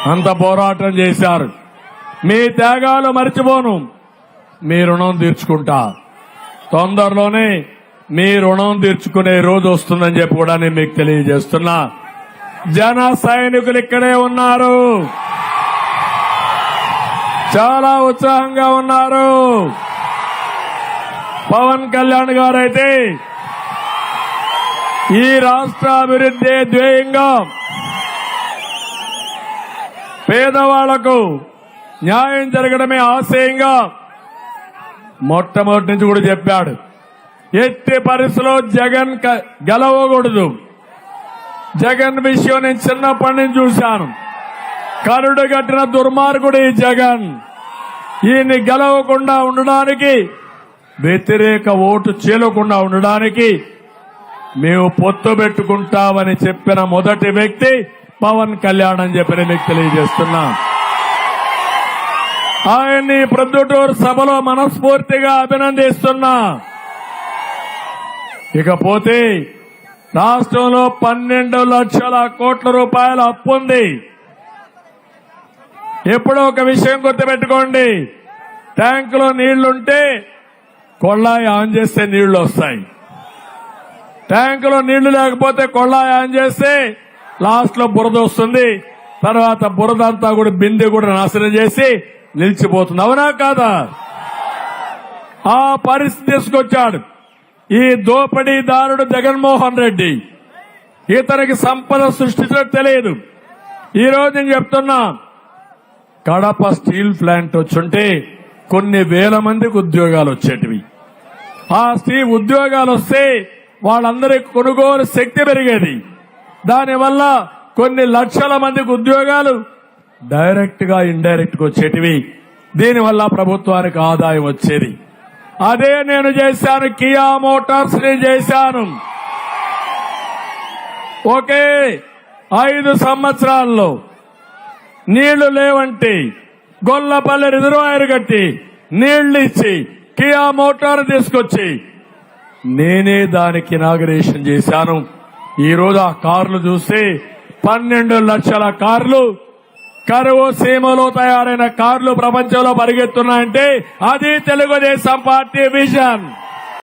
అంత పోరాటం చేశారు. మీ త్యాగాలు మర్చిపోను. మీ రుణం తీర్చుకుంటా. తొందరలోనే మీ రుణం తీర్చుకునే రోజు వస్తుందని చెప్పి కూడా నేను మీకు తెలియజేస్తున్నా. జన సైనికులు ఇక్కడే ఉన్నారు, చాలా ఉత్సాహంగా ఉన్నారు. పవన్ కళ్యాణ్ గారైతే ఈ రాష్ట్ర అభివృద్ధి ధ్యేయంగా పేదవాళ్లకు న్యాయం జరగడమే ఆశయంగా మొట్టమొదటి నుంచి కూడా చెప్పాడు. ఎట్టి పరిస్థితిలో జగన్ గెలవకూడదు. జగన్ విషయం నేను చిన్నప్పటి నుంచి చూశాను. కరుడు కట్టిన దుర్మార్గుడు ఈ జగన్. ఈయన్ని గెలవకుండా ఉండడానికి, వ్యతిరేక ఓటు చీలకుండా ఉండడానికి మేము పొత్తు పెట్టుకుంటామని చెప్పిన మొదటి వ్యక్తి పవన్ కళ్యాణ్ అని చెప్పి మీకు తెలియజేస్తున్నా. ఆయన్ని ప్రొద్దుటూరు సభలో మనస్ఫూర్తిగా అభినందిస్తున్నా. ఇకపోతే రాష్ట్రంలో 12 లక్షల కోట్ల రూపాయల అప్పు ఉంది. ఎప్పుడో ఒక విషయం గుర్తుపెట్టుకోండి. ట్యాంకులో నీళ్లుంటే కొళ్ళాయి ఆన్ చేస్తే నీళ్లు వస్తాయి. ట్యాంకులో నీళ్లు లేకపోతే కొళ్ళాయి ఆన్ చేస్తే లాస్ట్ లో బురద వస్తుంది. తర్వాత బురద అంతా కూడా బిందె కూడా నాశనం చేసి నిలిచిపోతుంది. అవునా కాదా? ఆ పరిస్థితి తీసుకొచ్చాడు ఈ దోపిడీదారుడు జగన్మోహన్ రెడ్డి. ఇతనికి సంపద సృష్టించడం తెలియదు. ఈ రోజు నేను చెప్తున్నా, కడప స్టీల్ ప్లాంట్ వచ్చుంటే కొన్ని వేల మందికి ఉద్యోగాలు వచ్చేటివి. ఆ స్టీల్ ఉద్యోగాలు వస్తే వాళ్ళందరికీ కొనుగోలు శక్తి పెరిగేది. దానివల్ల కొన్ని లక్షల మందికి ఉద్యోగాలు డైరెక్ట్ గా ఇండైరెక్ట్ గా వచ్చేటివి. దీనివల్ల ప్రభుత్వానికి ఆదాయం వచ్చేది. అదే నేను చేశాను. కియా మోటార్స్ ని చేశాను. ఒకే 5 సంవత్సరాల్లో నీళ్లు లేవంటే గొల్లపల్లి రిజర్వాయర్ కట్టి నీళ్లు ఇచ్చి కియా మోటార్ తీసుకొచ్చి నేనే దానికి ఇనాగరేషన్ చేశాను. ఈ రోజు ఆ కార్లు చూస్తే 12 లక్షల కార్లు, కరువు సీమలో తయారైన కార్లు ప్రపంచంలో పరిగెత్తున్నాయంటే అది తెలుగుదేశం పార్టీ విజన్.